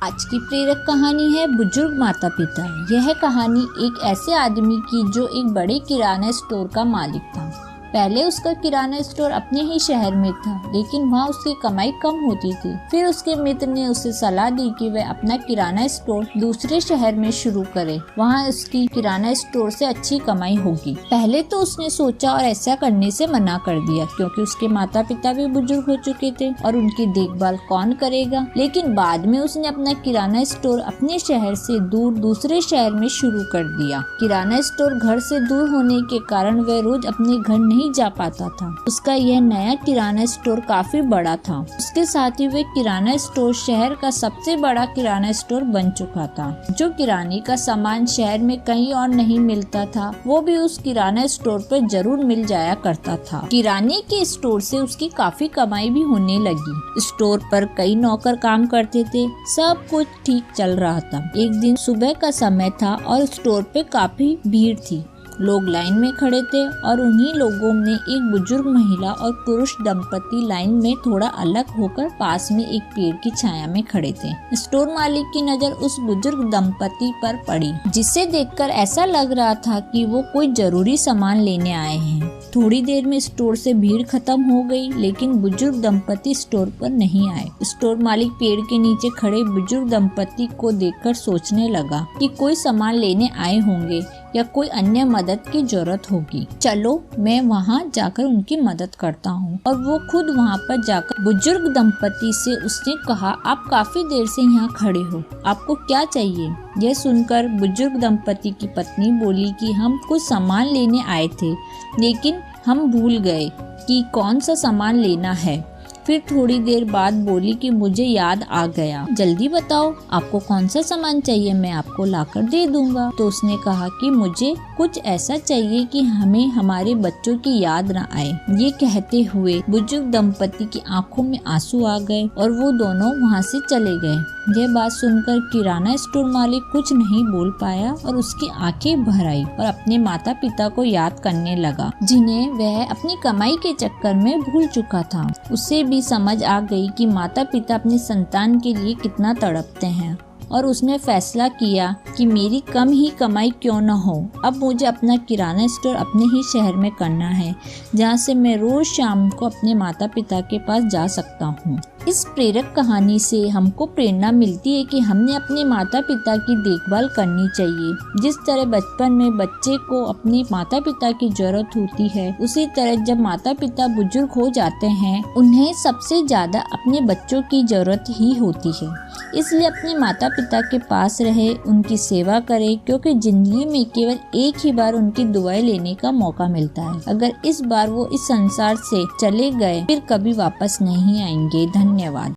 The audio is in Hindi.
आज की प्रेरक कहानी है बुजुर्ग माता पिता। यह कहानी एक ऐसे आदमी की जो एक बड़े किराना स्टोर का मालिक था। पहले उसका किराना स्टोर अपने ही शहर में था, लेकिन वहाँ उसकी कमाई कम होती थी। फिर उसके मित्र ने उसे सलाह दी कि वह अपना किराना स्टोर दूसरे शहर में शुरू करे। वहाँ उसकी किराना स्टोर से अच्छी कमाई होगी। पहले तो उसने सोचा और ऐसा करने से मना कर दिया, क्योंकि उसके माता पिता भी बुजुर्ग हो चुके थे और उनकी देखभाल कौन करेगा। लेकिन बाद में उसने अपना किराना स्टोर अपने शहर से दूर दूसरे शहर में शुरू कर दिया। किराना स्टोर घर से दूर होने के कारण वह रोज अपने घर नहीं जा पाता था। उसका यह नया किराना स्टोर काफी बड़ा था। उसके साथ ही वह किराना स्टोर शहर का सबसे बड़ा किराना स्टोर बन चुका था। जो किराने का सामान शहर में कहीं और नहीं मिलता था, वो भी उस किराना स्टोर पर जरूर मिल जाया करता था। किराने के स्टोर से उसकी काफी कमाई भी होने लगी। स्टोर पर कई नौकर काम करते थे। सब कुछ ठीक चल रहा था। एक दिन सुबह का समय था और स्टोर पे काफी भीड़ थी। लोग लाइन में खड़े थे और उन्हीं लोगों में एक बुजुर्ग महिला और पुरुष दंपति लाइन में थोड़ा अलग होकर पास में एक पेड़ की छाया में खड़े थे। स्टोर मालिक की नजर उस बुजुर्ग दंपति पर पड़ी, जिसे देखकर ऐसा लग रहा था कि वो कोई जरूरी सामान लेने आए हैं। थोड़ी देर में स्टोर से भीड़ खत्म हो गई, लेकिन बुजुर्ग दंपति स्टोर पर नहीं आए। स्टोर मालिक पेड़ के नीचे खड़े बुजुर्ग दंपति को देखकर सोचने लगा कि कोई सामान लेने आए होंगे या कोई अन्य मदद की जरूरत होगी। चलो मैं वहाँ जाकर उनकी मदद करता हूँ। और वो खुद वहाँ पर जाकर बुजुर्ग दंपति से उसने कहा, आप काफी देर से यहाँ खड़े हो, आपको क्या चाहिए? यह सुनकर बुजुर्ग दंपति की पत्नी बोली कि हम कुछ सामान लेने आए थे, लेकिन हम भूल गए कि कौन सा सामान लेना है। फिर थोड़ी देर बाद बोली कि मुझे याद आ गया, जल्दी बताओ आपको कौन सा सामान चाहिए, मैं आपको लाकर दे दूंगा। तो उसने कहा कि मुझे कुछ ऐसा चाहिए कि हमें हमारे बच्चों की याद न आए। ये कहते हुए बुजुर्ग दंपति की आंखों में आंसू आ गए और वो दोनों वहाँ से चले गए। यह बात सुनकर किराना स्टोर मालिक कुछ नहीं बोल पाया और उसकी आंखें भर आई और अपने माता पिता को याद करने लगा, जिन्हें वह अपनी कमाई के चक्कर में भूल चुका था। उसे भी समझ आ गई कि माता पिता अपनी संतान के लिए कितना तड़पते हैं और उसने फैसला किया कि मेरी कम ही कमाई क्यों न हो, अब मुझे अपना किराना स्टोर अपने ही शहर में करना है, जहाँ से मैं रोज शाम को अपने माता पिता के पास जा सकता हूँ। इस प्रेरक कहानी से हमको प्रेरणा मिलती है कि हमने अपने माता पिता की देखभाल करनी चाहिए। जिस तरह बचपन में बच्चे को अपने माता पिता की जरूरत होती है, उसी तरह जब माता पिता बुजुर्ग हो जाते हैं, उन्हें सबसे ज्यादा अपने बच्चों की जरूरत ही होती है। इसलिए अपने माता पिता के पास रहे, उनकी सेवा करे, क्योंकि जिंदगी में केवल एक ही बार उनकी दुआएं लेने का मौका मिलता है। अगर इस बार वो इस संसार से चले गए, फिर कभी वापस नहीं आएंगे। धन्यवाद।